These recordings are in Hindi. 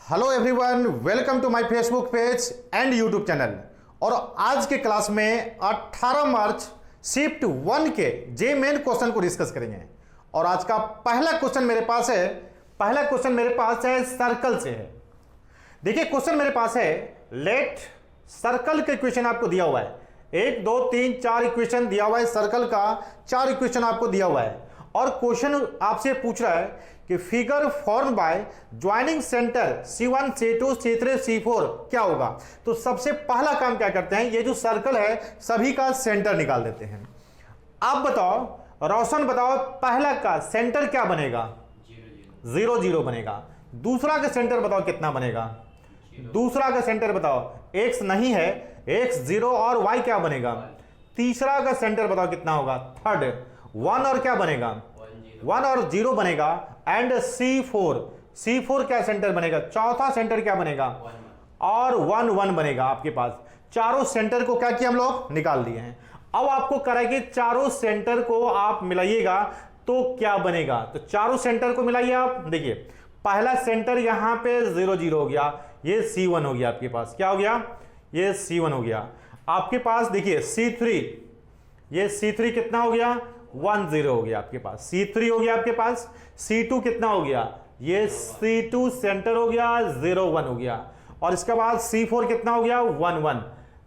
Hello everyone, welcome to my Facebook page and YouTube channel. और आज के क्लास में 18 मार्च शिफ्ट 1 के जे मेन क्वेश्चन को डिस्कस करेंगे। और आज का पहला क्वेश्चन मेरे पास है सर्कल से है। देखिए क्वेश्चन मेरे पास है, लेट सर्कल के इक्वेशन आपको दिया हुआ है, 1 2 3 4 इक्वेशन दिया हुआ है, सर्कल का 4 इक्वेशन आपको दिया हुआ है। और क्वेश्चन आपसे पूछ रहा है कि figure form by joining centre C1 C2 C3 C4 क्या होगा। तो सबसे पहला काम क्या करते हैं, ये जो सर्कल है सभी का सेंटर निकाल देते हैं। आप बताओ, रोशन बताओ, पहला का सेंटर क्या बनेगा? 0 0 बनेगा। दूसरा का सेंटर बताओ कितना बनेगा? दूसरा का सेंटर बताओ, x नहीं है, x 0 और y क्या बनेगा? तीसरा का सेंटर बताओ कितना होगा? थर्ड 1 और क्या बनेगा? 1 और 0 बनेगा। एंड C4 क्या सेंटर बनेगा? चौथा सेंटर क्या बनेगा? और 1 1 बनेगा। आपके पास चारों सेंटर को क्या किया हम लोग? निकाल दिए हैं। अब आपको करेंगे चारों सेंटर को आप मिलाइएगा तो क्या बनेगा। तो चारों सेंटर को मिलाइए आप। देखिए पहला सेंटर यहां पे 0 0 हो गया, ये C1 हो गया। आपके पास क्या हो गया? ये C1 हो गया। आपके पास देखिए C3, ये C3 कितना हो गया? 1 0 हो गया। आपके पास C3 हो गया। आपके पास C2 कितना हो गया? ये C2 सेंटर हो गया, 0 1 हो गया। और इसके बाद C4 कितना हो गया? 1 1।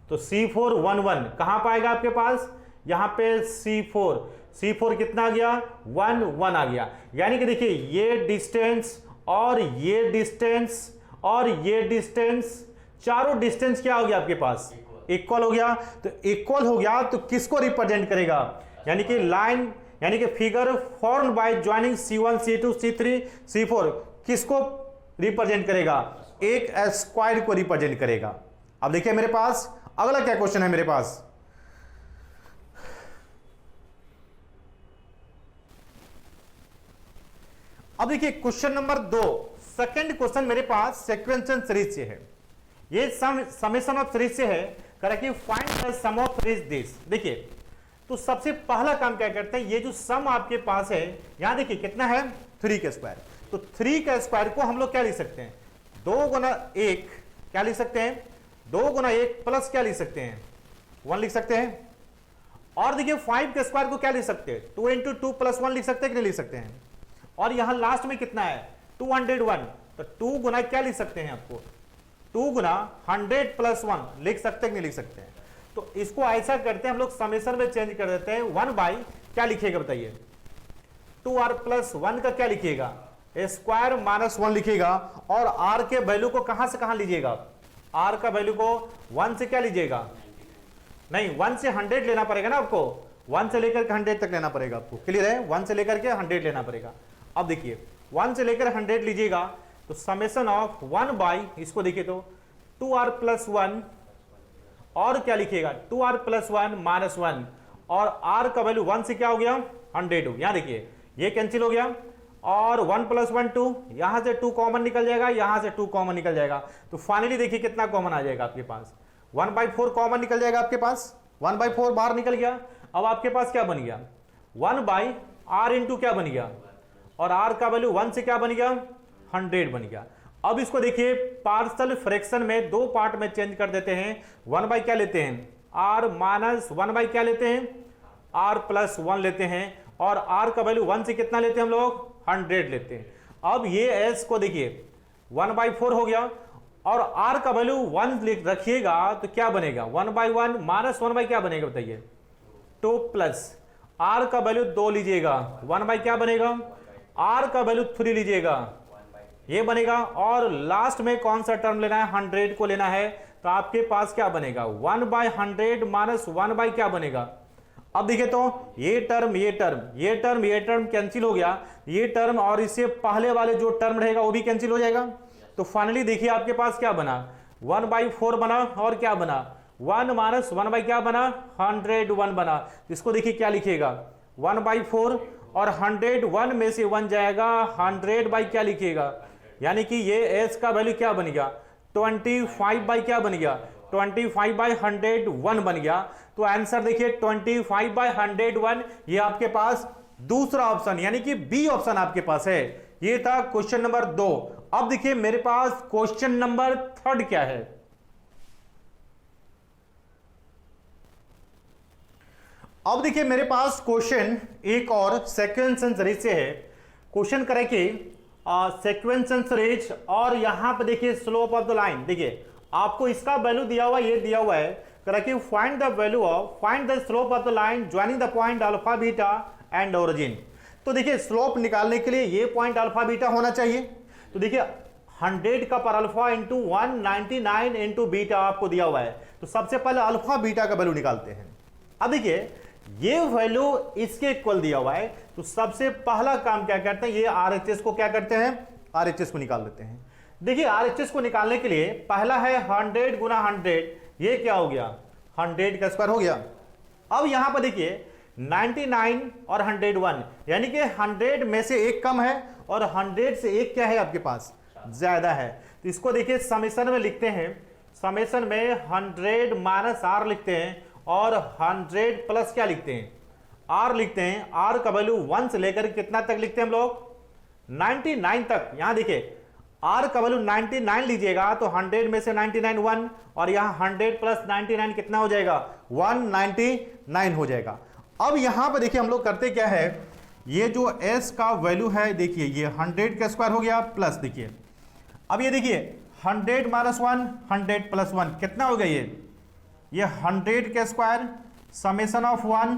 तो C4 1 1 कहां पाएगा आपके पास? यहां पे C4 कितना आ गया? 1 1 आ गया। यानी कि देखिए ये डिस्टेंस और ये डिस्टेंस और ये डिस्टेंस, चारों डिस्टेंस क्या हो गया आपके पास? इक्वल हो गया। तो इक्वल हो गया तो किसको रिप्रेजेंट करेगा? यानी कि लाइन, यानी कि figure form by joining C1 C2 C3 C4 किसको रिप्रेजेंट करेगा? एक स्क्वायर को रिप्रेजेंट करेगा। अब देखिए मेरे पास अगला क्या क्वेश्चन है मेरे पास। अब देखिए क्वेश्चन नंबर 2, सेकंड क्वेश्चन मेरे पास सीक्वेंशियल सीरीज से है। ये समेशन ऑफ सीरीज से है। करें कि find the sum of series this. देखिए तो सबसे पहला काम क्या करते हैं, ये जो सम आपके पास है यहां देखिए कितना है? 3 का स्क्वायर। तो 3 का स्क्वायर को हम लोग क्या लिख सकते हैं? 2 गुना 1 क्या लिख सकते हैं? 2 गुना 1 प्लस क्या लिख सकते हैं? 1 लिख सकते हैं। और देखिए 5 के स्क्वायर को क्या लिख सकते हैं? 2 इंटू 2 प्लस 1 लिख सकते हैं कि नहीं लिख सकते हैं? और यहां लास्ट में कितना है? 201। तो 2 गुना क्या लिख सकते हैं? आपको 2 गुना 100 प्लस 1 लिख सकते हैं कि नहीं लिख सकते हैं? तो इसको ऐसा करते हैं हम लोग, समेशन में चेंज कर देते हैं। 1 बाई क्या लिखिएगा बताइए? 2r प्लस 1 का क्या लिखिएगा? स्क्वायर माइनस 1 लिखिएगा। और r के वैल्यू को कहां से कहां लीजिएगा? r का वैल्यू को 1 से क्या लीजिएगा? नहीं, 1 से 100 लेना पड़ेगा ना आपको। 1 से लेकर के 100 तक लेना पड़ेगा आपको। क्लियर है? 1 से लेकर के 100 लेना पड़ेगा। अब देखिए 1 से लेकर 100 लीजिएगा तो समेशन ऑफ 1 बाई, इसको देखिए तो 2r प्लस 1 और क्या लिखिएगा? 2r plus 1 minus 1। और r का वैल्यू 1 से क्या हो गया? 100 हो गया। यहां देखिए ये कैंसिल हो गया। और 1 प्लस 1 2, यहां से 2 कॉमन निकल जाएगा, यहां से 2 कॉमन निकल जाएगा। तो फाइनली देखिए कितना कॉमन आ जाएगा आपके पास? 1/4 कॉमन निकल जाएगा आपके पास। 1/4 बाहर निकल गया। अब आपके पास क्या बन गया? 1/r इंटू क्या बन गया? और r का वैल्यू 1 से क्या बन गया? 100 बन गया। अब इसको देखिए पार्शियल फ्रैक्शन में 2 पार्ट में चेंज कर देते हैं। 1 बाई क्या लेते हैं? r माइनस 1 बाई क्या लेते हैं? r प्लस 1 लेते हैं। और r का वैल्यू 1 से कितना लेते हैं हम लोग? 100 लेते हैं। अब ये s को देखिए 1/4 हो गया। और r का वैल्यू 1 रखिएगा तो क्या बनेगा? 1/1 माइनस 1 बाई क्या बनेगा बताइए? 2 प्लस r का वैल्यू 2 लीजिएगा, 1 बाई क्या बनेगा? r का वैल्यू 3 लीजिएगा, ये बनेगा। और लास्ट में कौन सा टर्म लेना है? 100 को लेना है। तो आपके पास क्या बनेगा? 1/100 माइनस 1 बाई क्या बनेगा? अब देखिए तो ये टर्म कैंसिल हो गया। ये टर्म और इससे पहले वाले जो टर्म रहेगा वो भी कैंसिल हो जाएगा। तो फाइनली देखिए आपके पास क्या बना? 1/4 बना। और क्या बना? 1 माइनस 1 बाई क्या बना? 101 बना। इसको देखिए क्या लिखिएगा? 1/4 और 101 में से 1 जाएगा, 100 बाई क्या लिखिएगा? यानी कि ये s का वैल्यू क्या बन गया? 25 बाई क्या बन गया? 25/101 बन गया। तो आंसर देखिए 25/101। ये आपके पास दूसरा ऑप्शन यानी कि बी ऑप्शन आपके पास है। ये था क्वेश्चन नंबर 2। अब देखिए मेरे पास क्वेश्चन नंबर 3 क्या है। अब देखिए मेरे पास क्वेश्चन एक और सीक्वेंस सीरीज से है। क्वेश्चन करें कि सीक्वेंस सीरीज और यहां पे देखिए स्लोप ऑफ द लाइन। देखिए आपको इसका वैल्यू दिया हुआ, ये दिया हुआ है करें कि find the value of, find the slope of the line joining the point alpha beta and origin. तो देखिए स्लोप निकालने के लिए ये पॉइंट अल्फा बीटा होना चाहिए। तो देखिए 100 का पर अल्फा इंटू 199 इंटू बीटा आपको दिया हुआ है। तो सबसे पहले अल्फा बीटा का वैल्यू निकालते हैं। अब देखिए ये वैल्यू इसके इक्वल दिया हुआ है, तो सबसे पहला काम क्या करते हैं, ये आरएचएस को क्या करते हैं, आरएचएस को निकाल लेते हैं। देखिए आरएचएस को निकालने के लिए पहला है 100 गुना 100, ये क्या हो गया 100 का स्क्वायर हो गया। अब यहां पर देखिए 99 और 101, यानी कि 100 में से एक कम है और 100 से एक क्या है आपके पास ज्यादा है। तो इसको देखिए समेशन में लिखते हैं, समेशन में 100 माइनस आर लिखते हैं और 100 प्लस क्या लिखते हैं आर लिखते हैं। आर का वैल्यू 1 से लेकर कितना तक लिखते हैं हम लोग 99 तक। यहां देखिए आर का वैल्यू 99 लीजिएगा तो 100 में से 99 1 और यहां 100 प्लस 99 कितना हो जाएगा 199 हो जाएगा। अब यहां पर देखिए हम लोग करते क्या है, ये जो s का वैल्यू है देखिए ये 100 का स्क्वायर हो गया प्लस देखिए अब ये देखिए 100 माइनस 1 100 प्लस 1 कितना हो गया ये 100 का स्क्वायर समेशन ऑफ 1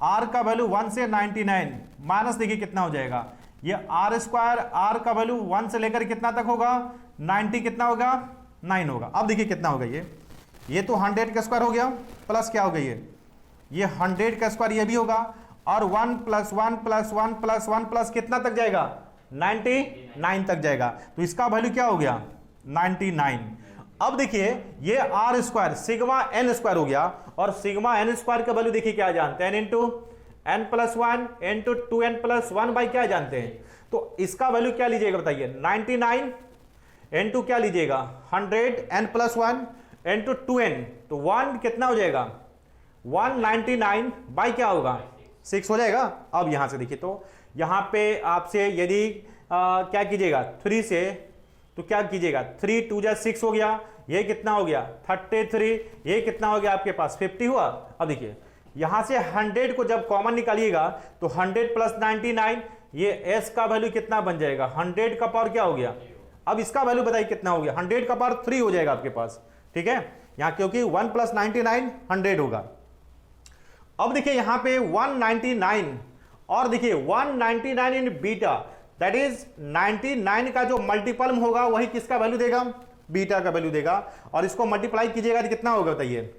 r का वैल्यू 1 से 99 माइनस देखिए कितना हो जाएगा ये आर स्क्वायर, आर का वैल्यू 1 से लेकर कितना तक होगा 90 कितना होगा 9 होगा। अब देखिए कितना होगा ये तो 100 का स्क्वायर हो गया प्लस क्या हो गया ये 100 का स्क्वायर ये भी होगा और 1 प्लस 1 प्लस 1 प्लस 1 प्लस कितना तक जाएगा 99 तक जाएगा। तो इसका वैल्यू क्या हो गया 99। अब देखिए ये r square sigma n square हो गया और सिग्मा एन स्क्वायर का वैल्यू देखिए क्या जानते हैं into n plus 1 into 2n plus 1 by क्या जानते हैं। तो इसका वैल्यू क्या लीजिएगा बताइए 99 इंटू क्या लीजिएगा 100 n प्लस 1 इंटू 2n, तो 1 कितना हो जाएगा 199 बाई क्या होगा 6 हो जाएगा। अब यहां से देखिए तो यहां पे आपसे यदि क्या कीजिएगा 3 से तो क्या कीजिएगा 3 2 जा 6 हो गया, ये कितना हो गया 33, ये कितना हो गया आपके पास 50 हुआ। अब देखिए यहां से 100 को जब कॉमन निकालिएगा तो 100 प्लस 99 ये s का वैल्यू कितना बन जाएगा 100 का पावर क्या हो गया। अब इसका वैल्यू बताइए कितना हो गया 100 का पावर 3 हो जाएगा आपके पास, ठीक है यहां क्योंकि 1 प्लस 99 100 होगा। अब देखिए यहां पे 199 और देखिए 199 इन बीटा दैट इज 99 का जो मल्टीपल होगा वही किसका वैल्यू देगा बीटा का वैल्यू देगा और इसको मल्टीप्लाई कीजिएगा तो कितना होगा बताइए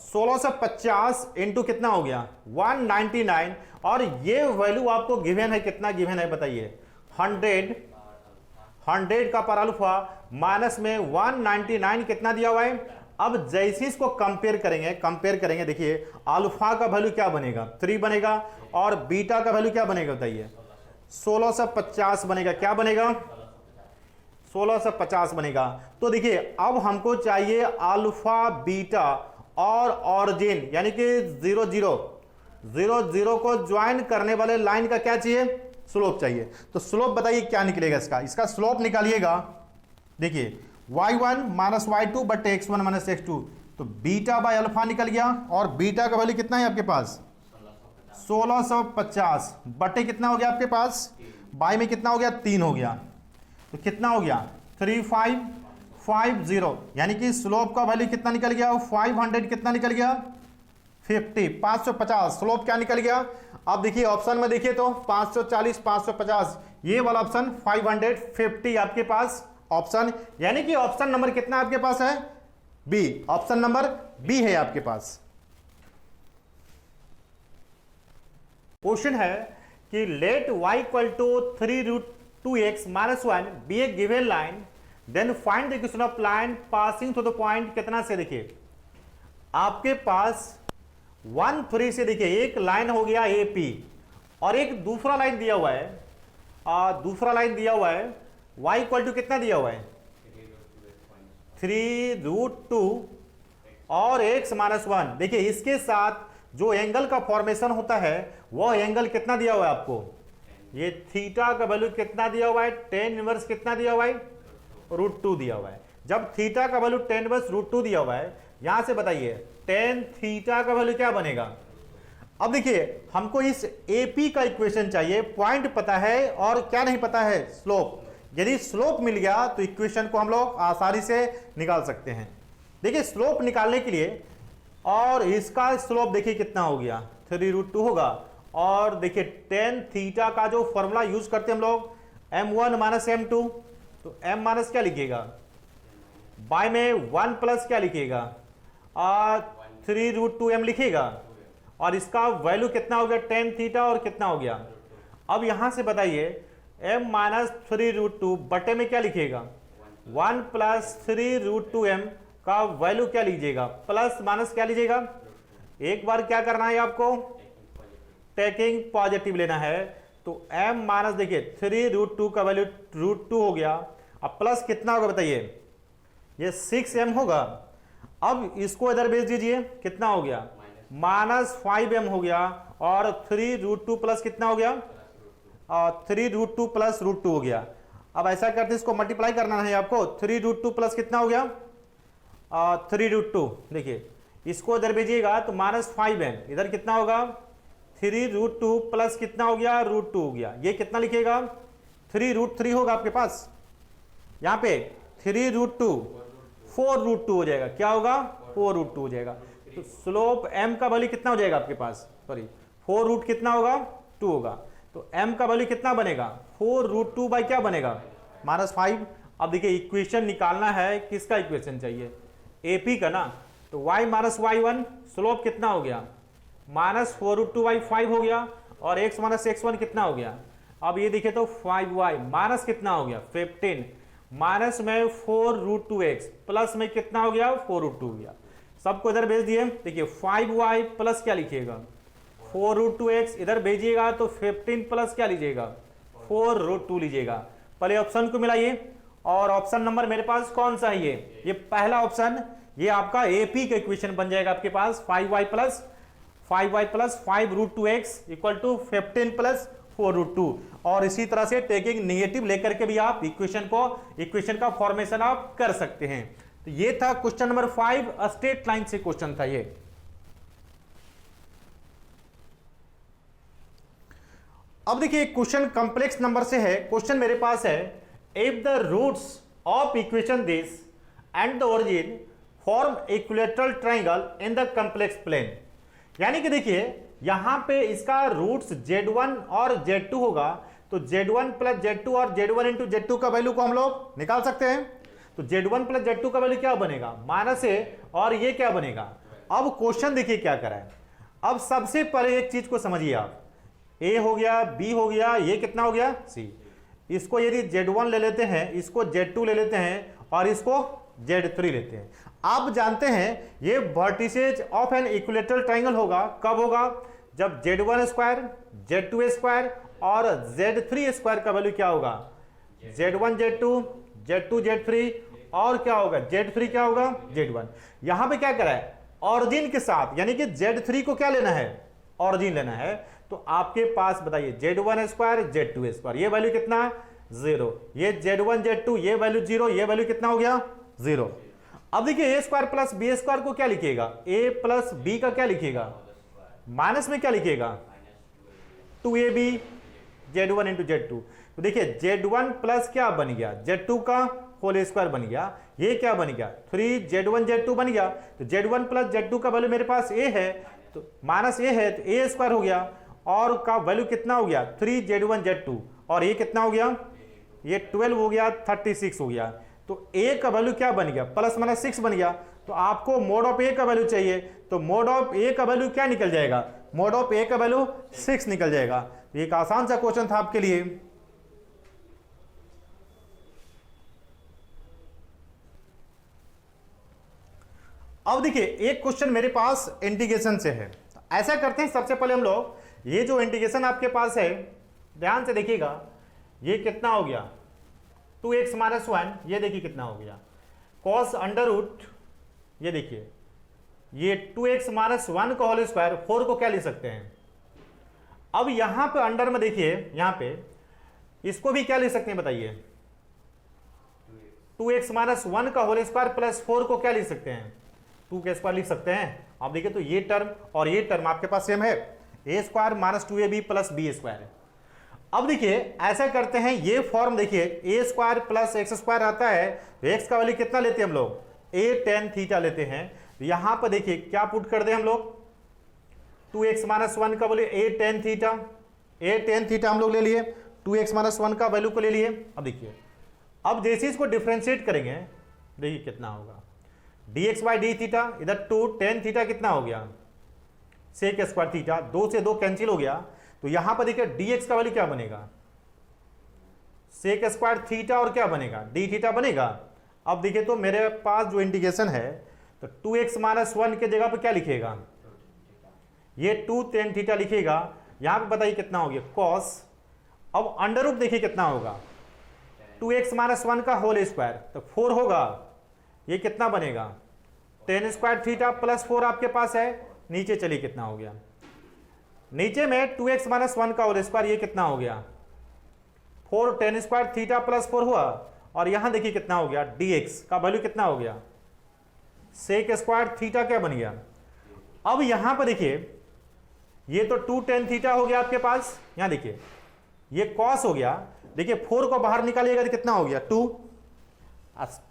1650 इंटू कितना हो गया 199 और ये वैल्यू आपको गिवन है, कितना गिवन है बताइए 100 का पर अल्फा माइनस में 199 कितना दिया हुआ है। अब जैसे इसको कंपेयर करेंगे देखिए अल्फा का वैल्यू क्या बनेगा 3 बनेगा और बीटा का वैल्यू क्या बनेगा बताइए 1650 बनेगा, क्या बनेगा 1650 बनेगा। तो देखिए अब हमको चाहिए अल्फा बीटा और ऑरिजिन यानी कि 0 0 को ज्वाइन करने वाले लाइन का क्या चाहिए स्लोप चाहिए। तो स्लोप बताइए क्या निकलेगा इसका स्लोप निकालिएगा। देखिए y1 माइनस y2 बटे x1 माइनस x2, तो बीटा बाय अल्फा निकल गया और बीटा का वैल्यू कितना है आपके पास 1650 बटे कितना हो गया आपके पास बाय में कितना हो गया 3 हो गया, तो कितना हो गया 3550 यानी कि स्लोप का वैल्यू कितना निकल गया 500 कितना निकल गया 550 स्लोप क्या निकल गया। अब देखिए ऑप्शन में देखिए तो 540 550 ये वाला ऑप्शन 550 आपके पास ऑप्शन, यानी कि ऑप्शन नंबर कितना आपके पास है बी, ऑप्शन नंबर बी है आपके पास। क्वेश्चन है कि let y equal to 3√2x minus 1 be a given line then find the equation of line passing through the point कितना से। देखिए आपके पास 1 3 से देखिए एक लाइन हो गया AP और एक दूसरा लाइन दिया हुआ है y इक्वल टू कितना दिया हुआ है 3√2 और x माइनस 1। देखिए इसके साथ जो एंगल का फॉर्मेशन होता है वह एंगल कितना दिया हुआ है आपको ये थीटा का वैल्यू कितना दिया हुआ है, टेन इनवर्स कितना दिया हुआ है, √2 दिया हुआ है। जब थीटा का वैल्यू टेन इनवर्स √2 दिया हुआ है, यहां से बताइए टेन थीटा का वैल्यू क्या बनेगा। अब देखिए हमको इस एपी का इक्वेशन चाहिए, पॉइंट पता है और क्या नहीं पता है, स्लोप। यदि स्लोप मिल गया तो इक्वेशन को हम लोग आसानी से निकाल सकते हैं। देखिए स्लोप निकालने के लिए, और इसका स्लोप देखिए कितना हो गया, 3√2 होगा। और देखिए टेन थीटा का जो फॉर्मूला यूज करते हैं हम लोग, m1 माइनस m2, तो m माइनस क्या लिखिएगा, बाय में 1 प्लस क्या लिखिएगा, 3√2m लिखिएगा। और इसका वैल्यू कितना हो गया, टेन थीटा, और कितना हो गया। अब यहां से बताइए m माइनस 3√2 बटे में क्या लिखिएगा, 1 प्लस 3√2m का वैल्यू क्या लीजिएगा, प्लस माइनस क्या लीजिएगा। एक बार क्या करना है आपको, टेकिंग पॉजिटिव लेना है। तो m माइनस देखिए 3√2 का वैल्यू √2 हो गया। अब प्लस कितना होगा बताइए, ये 6m होगा। अब इसको इधर भेज दीजिए, कितना हो गया, माइनस 5m हो गया। और 3√2 प्लस कितना हो गया, 3√2 प्लस √2 हो गया। अब ऐसा करते इसको मल्टीप्लाई करना है आपको, 3√2 प्लस कितना हो गया, 3√2। देखिए इसको इधर भेजिएगा तो माइनस 5m, इधर कितना होगा, 3√2 प्लस कितना हो गया, √2 हो गया। ये कितना लिखिएगा, 3√3 होगा आपके पास। यहाँ पे 3√2 4√2 हो जाएगा, क्या होगा, 4√2 हो जाएगा। तो स्लोप m का वैल्यू कितना हो जाएगा आपके पास, सॉरी 4 कितना होगा, 2 होगा। तो m का वैल्यू कितना बनेगा, 4√2 बाई क्या बनेगा, -5। अब देखिए इक्वेशन निकालना है, किसका इक्वेशन चाहिए, AP का ना। तो y माइनस y1 स्लोप कितना हो गया, -4√2/5 हो गया। और x माइनस x1 कितना हो गया। अब ये देखिए तो 5y माइनस कितना हो गया, 15, माइनस में 4√2x प्लस में कितना हो गया, 4√2 हो गया। सबको इधर भेज दिए। देखिए 5y प्लस क्या लिखिएगा, 4√2x, इधर भेजिएगा तो 15 प्लस क्या लीजिएगा, 4√2 लीजिएगा। पहले ऑप्शन को मिलाइए, और ऑप्शन नंबर मेरे पास कौन सा है, ये पहला ऑप्शन, ये आपका एपी का इक्वेशन बन जाएगा आपके पास। 5y plus 5√2x equal to 15 plus 4√2। और इसी तरह से टेकिंग नेगेटिव लेकर के भी आप इक्वेशन का फॉर्मेशन आप कर सकते हैं। तो ये था क्वेश्चन नंबर 5, स्ट्रेट लाइन से क्वेश्चन था ये। अब देखिए क्वेश्चन कॉम्प्लेक्स नंबर से है। क्वेश्चन मेरे पास है, if the roots of equation this and the origin form equilateral triangle in the complex plane. यानी कि देखिए यहां पे इसका रूट्स Z1 और Z2 होगा, तो Z1 प्लस Z2 और Z1 इंटू Z2 का वैल्यू को हम लोग निकाल सकते हैं। तो Z1 प्लस Z2 का वैल्यू क्या बनेगा, -a, और ये क्या बनेगा। अब क्वेश्चन देखिए क्या करा है। अब सबसे पहले एक चीज को समझिए आप, A हो गया, B हो गया, ये कितना हो गया, C। इसको यदि Z1 ले लेते हैं, इसको Z2 ले लेते हैं, और इसको Z3 लेते हैं। आप जानते हैं ये vertices of an equilateral triangle होगा, कब होगा, जब Z1 स्क्वायर, Z2 स्क्वायर और Z3 स्क्वायर का वैल्यू क्या होगा, Z1 Z2, Z2 Z3, और क्या होगा, Z3 क्या होगा, Z1। यहां पे क्या करा है, ऑरिजिन के साथ, यानी कि Z3 को क्या लेना है, ऑरिजिन लेना है। तो आपके पास बताइए Z1 स्क्वायर, Z2 स्क्वायर, ये वैल्यू कितना है, 0। ये Z1 Z2, ये वैल्यू 0, ये वैल्यू कितना हो गया, 0। अब देखिए a square plus B square को क्या लिखिएगा, a प्लस बी का क्या लिखिएगा, माइनस में क्या लिखिएगा, 2ab Z1 इंटू Z2। तो देखिए Z1 प्लस क्या बन गया, Z2 का होल स्क्वायर बन गया। ये क्या बन गया, 3Z1 Z2 बन गया। तो Z1 प्लस Z2 का वैल्यू मेरे पास a है, तो माइनस a है, तो a स्क्वायर हो गया। और का वैल्यू कितना हो गया, 3Z1 Z2, और ये कितना हो गया, ये 12 हो गया, 36 हो गया। तो a का वैल्यू क्या बन गया, प्लस माइनस 6 बन गया। तो आपको मोड ऑफ a का वैल्यू चाहिए, तो मोड ऑफ a का वैल्यू क्या निकल जाएगा, मोड ऑफ a का वैल्यू 6 निकल जाएगा। ये एक आसान सा क्वेश्चन था आपके लिए। अब देखिए एक क्वेश्चन मेरे पास इंटीग्रेशन से है। ऐसा करते हैं, सबसे पहले हम लोग ये जो इंटीग्रेशन आपके पास है, ध्यान से देखिएगा, ये कितना हो गया, 2x माइनस 1, ये देखिए कितना हो गया, cos अंडर रूट, ये देखिए ये 2x माइनस 1 का होल स्क्वायर, 4 को क्या ले सकते हैं, अब यहां पे अंडर में देखिए, यहां पे इसको भी क्या लिख सकते हैं बताइए, 2x माइनस 1 का होल स्क्वायर प्लस 4 को क्या लिख सकते हैं, 2 का स्क्वायर लिख सकते हैं। आप देखिए तो ये टर्म और ये टर्म आपके पास सेम है, A square minus 2ab plus B square. अब देखिए ऐसा करते हैं, ये फॉर्म देखिए A square plus X square आता है, तो एक्स का वैल्यू कितना लेते हैं हम लोग, ए टेन थीटा लेते हैं। तो यहां पर देखिए क्या पुट कर दें हम लोग, 2x माइनस 1 का वैल्यू ए टेन थीटा हम लोग ले लिए, 2x माइनस 1 का वैल्यू को ले लिए। अब देखिए अब जैसे इसको डिफ्रेंशिएट करेंगे, देखिए कितना होगा, dx बाई डी थीटा, इधर 2 टेन थीटा कितना हो गया, सेक स्क्वायर थीटा, 2 से 2 कैंसिल हो गया। तो यहां पर देखिए dx का वैल्यू क्या बनेगा, सेक स्क्वायर थीटा और क्या बनेगा, डी थीटा बनेगा। अब देखिए तो मेरे पास जो इंटीग्रेशन है, तो 2x माइनस 1 के जगह पर क्या लिखेगा, ये 2 टेन थीटा लिखेगा। यहां पे बताइए कितना हो गया कॉस। अब अंडर रूट देखिए कितना होगा, 2x माइनस 1 का होल स्क्वायर, तो 4 होगा, ये कितना बनेगा, टेन स्क्वायर थीटा प्लस 4 आपके पास है। नीचे चलिए कितना हो गया, नीचे में 2x माइनस 1 का होल स्क्वायर, ये कितना हो गया 4 टेन स्क्वायर थीटा प्लस 4 हुआ। और यहां देखिए कितना हो गया, dx का वैल्यू कितना हो गया, सेक स्क्वायर थीटा क्या बन गया। अब यहां पर देखिए ये तो 2 टेन थीटा हो गया आपके पास, यहां देखिए ये कॉस हो गया। देखिए 4 को बाहर निकालिएगा तो कितना हो गया 2,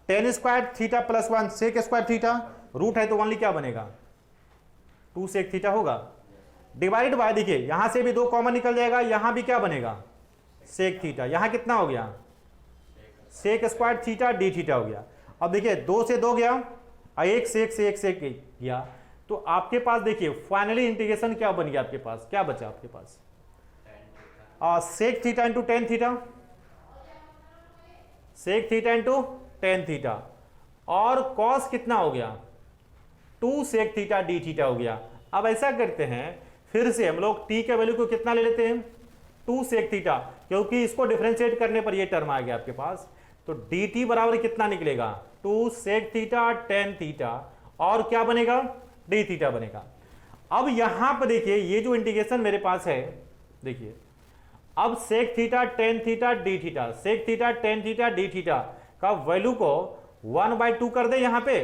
tan square theta plus 1 sec square theta, root है तो ओनली क्या बनेगा 2 सेक थीटा होगा, डिवाइड बाय देखिए यहां से भी 2 कॉमन निकल जाएगा, यहां भी क्या बनेगा सेक थीटा, यहां कितना हो गया sec square theta D theta हो गया। अब देखिए 2 से 2 गया, एक से एक गया, तो आपके पास देखिए फाइनली इंटीग्रेशन क्या बन गया, आपके पास क्या बचा, आपके पास sec theta into tan theta, sec theta into tan theta, और कॉस कितना हो गया 2 सेक थीटा डी थीटा हो गया। अब ऐसा करते हैं फिर से हम लोग t के वैल्यू को कितना ले लेते हैं 2 सेक थीटा, क्योंकि इसको डिफरेंशिएट करने पर ये टर्म आ गया आपके पास, तो dt बराबर कितना निकलेगा 2 सेक थीटा टेन थीटा, और क्या बनेगा डी थीटा बनेगा। अब यहां पर देखिए ये जो इंटीग्रेशन मेरे पास है, देखिए अब sec theta tan theta D theta, sec theta tan theta D theta का वैल्यू को 1/2 कर दे यहां पे,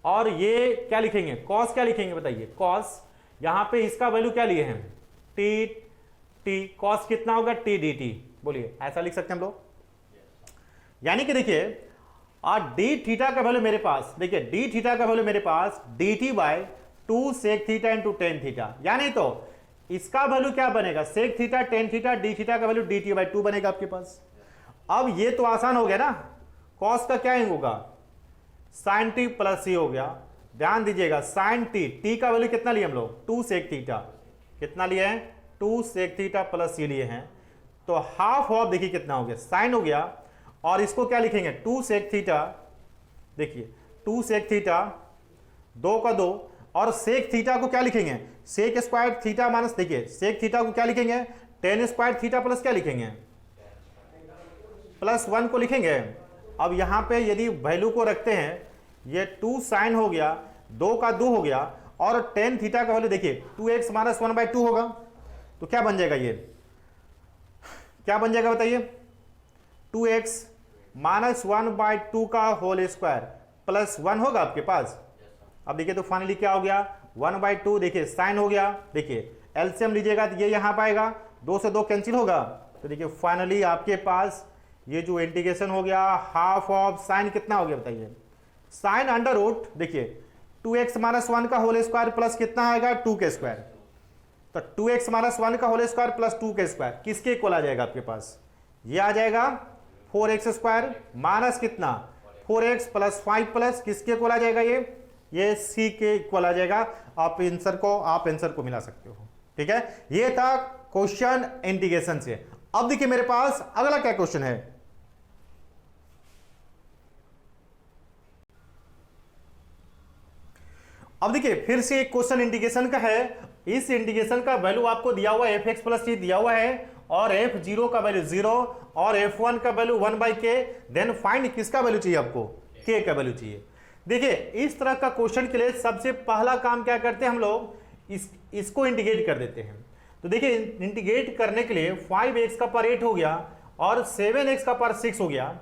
और ये क्या लिखेंगे कॉस, क्या लिखेंगे बताइए कॉस, यहां पे इसका वैल्यू क्या लिए हैं टी, कॉस कितना होगा टी डी टी, बोलिए ऐसा लिख सकते हैं हम लोग। यानी कि देखिए डी थीटा का वैल्यू मेरे पास, देखिए डी थीटा का वैल्यू मेरे पास D T by 2 sec theta into tan theta, यानी तो इसका वैल्यू क्या बनेगा sec theta tan theta D theta का वैल्यू डी टी बाई 2 बनेगा आपके पास। अब ये तो आसान हो गया ना, कॉस का क्या होगा साइन टी प्लस सी हो गया। ध्यान दीजिएगा साइन टी का वैल्यू कितना लिए हम लोग 2 सेक थीटा, कितना लिए हैं 2 सेक थीटा प्लस सी लिए हैं, तो हाफ ऑफ देखिए कितना हो गया साइन हो गया, और इसको क्या लिखेंगे 2 सेक थीटा, देखिए 2 सेक थीटा 2 का 2, और सेक थीटा को क्या लिखेंगे सेक स्क्वायर थीटा माइनस, देखिए सेक थीटा को क्या लिखेंगे टेन स्क्वायर थीटा प्लस क्या लिखेंगे प्लस 1 को लिखेंगे। अब यहां पे यदि वैल्यू को रखते हैं, ये 2 साइन हो गया, 2 का 2 हो गया, और टेन थीटा का वैल्यू देखिए 2x माइनस 1/2 होगा, तो क्या बन जाएगा, ये क्या बन जाएगा बताइए 2x माइनस 1/2 का होल स्क्वायर प्लस 1 होगा आपके पास। अब देखिए तो फाइनली क्या हो गया 1/2, देखिए साइन हो गया, देखिए एलसीएम लीजिएगा तो ये यहां पाएगा, 2 से 2 कैंसिल होगा, तो देखिए फाइनली आपके पास ये जो इंटीग्रेशन हो गया हाफ ऑफ साइन कितना हो गया बताइए साइन अंडर रूट, देखिए 2x माइनस 1 का होल स्क्वायर प्लस कितना आएगा 2 के स्क्वायर, तो 2x माइनस 1 का होल स्क्वायर प्लस 2 के स्क्वायर किसके इक्वल आ जाएगा आपके पास, ये आ जाएगा 4x स्क्वायर माइनस कितना 4x प्लस 5 प्लस किसके इक्वल आ जाएगा, ये c के इक्वल आ जाएगा। आप आंसर को मिला सकते हो, ठीक है। ये था क्वेश्चन इंटीग्रेशन से। अब देखिए मेरे पास अगला क्या क्वेश्चन है, अब देखिए फिर से एक क्वेश्चन इंटीग्रेशन का है। इस इंटीग्रेशन का वैल्यू आपको दिया हुआ है fx प्लस टी दिया हुआ है, और f0 का वैल्यू 0 और f1 का वैल्यू 1/k, देन फाइंड किसका वैल्यू चाहिए आपको k का वैल्यू चाहिए। देखिए इस तरह का क्वेश्चन के लिए सबसे पहला काम क्या करते हैं हम लोग, इसको इंटीग्रेट कर देते हैं। तो देखिए इंटीग्रेट करने के लिए 5x का पावर 8 हो गया और 7x का पावर 6 हो गया,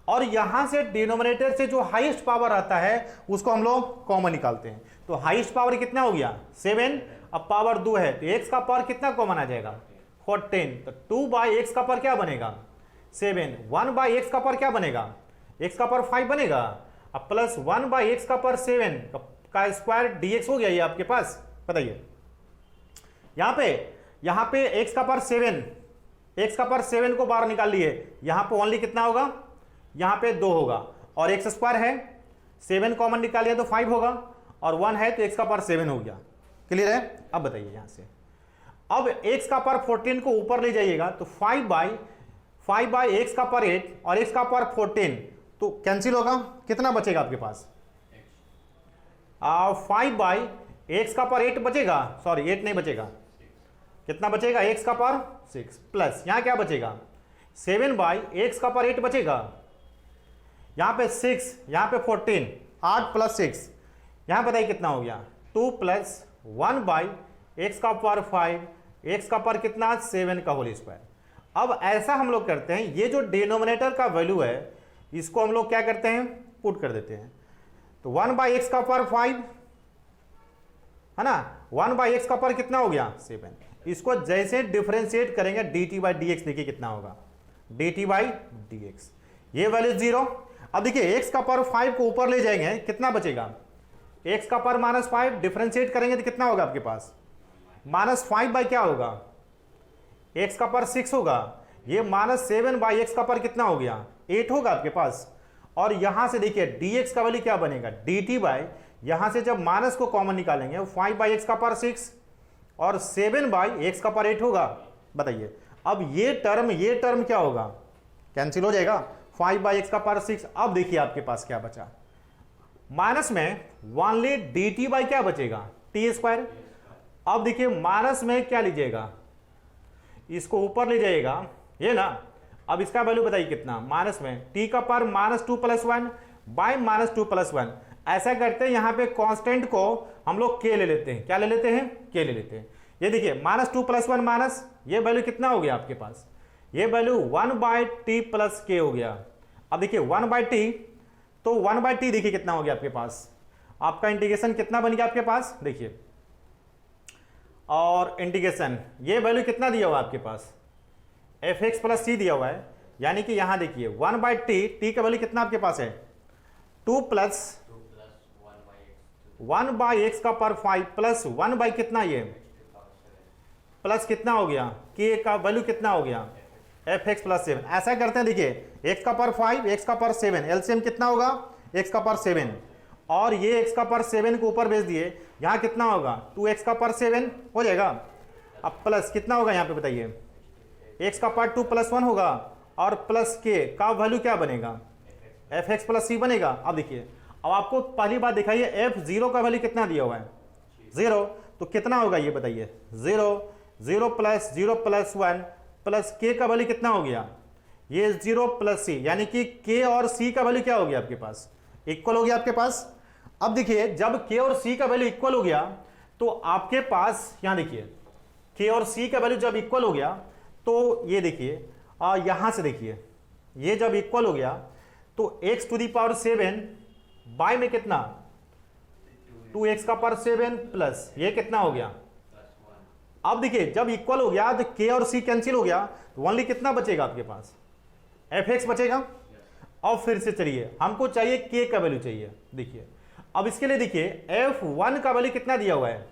और यहां से डिनोमिनेटर से जो हाईएस्ट पावर आता है उसको हम लोग कॉमन निकालते हैं। तो हाईएस्ट पावर कितना हो गया 7, अब पावर 2 है तो x का पावर कितना कॉमन आ जाएगा 14, तो 2/x का पावर क्या बनेगा 7, 1/x का पावर क्या बनेगा x का पावर 5 बनेगा, अब प्लस 1/x का पावर 7 का स्क्वायर dx हो गया ये आपके पास। बताइए यहां पे x का पावर 7, x का पावर 7 को बाहर निकाल लिए, यहां पे ओनली कितना होगा, यहां पे 2 होगा, और x स्क्वायर है 7 कॉमन निकाल लिया तो 5 होगा, और 1 है तो x का पावर 7 हो गया। क्लियर है? अब बताइए यहां से, अब x का पावर 14 को ऊपर ले जाइएगा तो 5/x का पावर 8 और x का पावर 14 तो कैंसिल होगा, कितना बचेगा आपके पास 5/x का पावर 8 बचेगा, सॉरी 8 नहीं बचेगा, कितना बचेगा x का पावर 6 प्लस यहां क्या बचेगा 7/x का पावर 8 बचेगा, यहां पे 6, यहां पे 14, 8 प्लस 6, यहां बताइए कितना हो गया 2 प्लस 1/x का पावर 5, x का पावर कितना 7 का होल स्क्वायर। अब ऐसा हम लोग करते हैं, ये जो डिनोमिनेटर का वैल्यू है इसको हम लोग क्या करते हैं पुट कर देते हैं, तो 1/x का पावर 5 है ना, 1/x का पावर कितना हो गया 7, इसको जैसे डिफरेंशिएट करेंगे dt/dx, देखिए कितना होगा dt/dx, ये वैल्यू 0। अब देखिए x का पावर 5 को ऊपर ले जाएंगे कितना बचेगा, x का पावर -5 डिफरेंशिएट करेंगे तो कितना होगा आपके पास -5 बाय क्या होगा x का पावर 6 होगा, ये -7/x का पावर कितना हो गया 8 होगा आपके पास, और यहां से देखिए dx का वैल्यू क्या बनेगा dt, यहां से जब माइनस को कॉमन निकालेंगे 5/x का पावर 6 और 7/x का पावर 8 होगा। बताइए अब ये टर्म क्या होगा, कैंसिल हो जाएगा, 5/x का पावर 6। अब देखिए आपके पास क्या बचा, माइनस में ओनली dt क्या बचेगा t²। अब देखिए माइनस में क्या लीजिएगा, इसको ऊपर ले जाइएगा ये ना, अब इसका वैल्यू बताइए कितना, माइनस में t का पावर -2 + 1 बाय -2 + 1। ऐसा करते हैं यहां पे कांस्टेंट को हम लोग k ले लेते हैं, क्या ले लेते हैं k ले लेते हैं। ये देखिए -2 + 1 माइनस, ये वैल्यू कितना हो गया आपके पास, ये वैल्यू 1/t + k हो गया। अब देखिए 1/t, तो 1/t देखिए कितना हो गया आपके पास, आपका इंटीग्रेशन कितना बन गया आपके पास देखिए, और इंटीग्रेशन ये वैल्यू कितना दिया हुआ आपके पास fx + c दिया हुआ है, यानी कि यहां देखिए 1/t, t का वैल्यू कितना आपके पास है 2 + 1/x का पावर 5 प्लस 1 कितना, ये प्लस कितना हो गया k का वैल्यू कितना हो गया fx + 7। ऐसा करते हैं देखिए x का पावर 5, x का पावर 7, एलसीएम कितना होगा x का पावर 7, और ये x का पावर 7 को ऊपर भेज दिए, यहां कितना होगा 2x का पावर 7 हो जाएगा। अब प्लस कितना होगा यहाँ पे बताइए, x का पावर 2 + 1 होगा, और प्लस k का वैल्यू क्या बनेगा fx + c बनेगा। अब देखिए अब आपको पहली बात दिखाइए f0 का वैल्यू कितना दिया हुआ है 0, तो कितना होगा ये बताइए 0 0 + 0 + 1 प्लस k का वैल्यू कितना हो गया, ये 0 + c, यानी कि k और c का वैल्यू क्या हो गया आपके पास इक्वल हो गया आपके पास। अब देखिए जब k और c का वैल्यू इक्वल हो गया तो आपके पास यहां देखिए k और c का वैल्यू जब इक्वल हो गया तो ये देखिए यहां से देखिए ये जब इक्वल हो गया तो x⁷ बाय में कितना 2x का पावर 7 प्लस ये कितना हो गया। अब देखिए जब इक्वल हो गया तो k और c कैंसिल हो गया, तो ओनली कितना बचेगा आपके पास fx बचेगा। अब फिर से चलिए हमको चाहिए k का वैल्यू चाहिए, देखिए अब इसके लिए देखिए f1 का वैल्यू कितना दिया हुआ है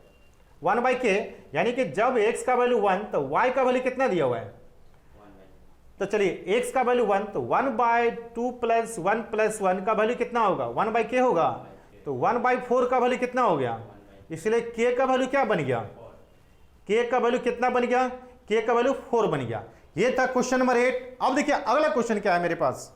1/k, यानी कि जब x का वैल्यू 1 तो y का वैल्यू कितना दिया हुआ है, तो चलिए x का वैल्यू 1 तो 1/2 + 1 + 1 का वैल्यू कितना होगा 1/k होगा, तो 1/4 का वैल्यू कितना हो गया, इसलिए k का वैल्यू क्या बन गया, k का वैल्यू कितना बन गया, k का वैल्यू 4 बन गया। ये था क्वेश्चन नंबर 8। अब देखिए अगला क्वेश्चन क्या है मेरे पास,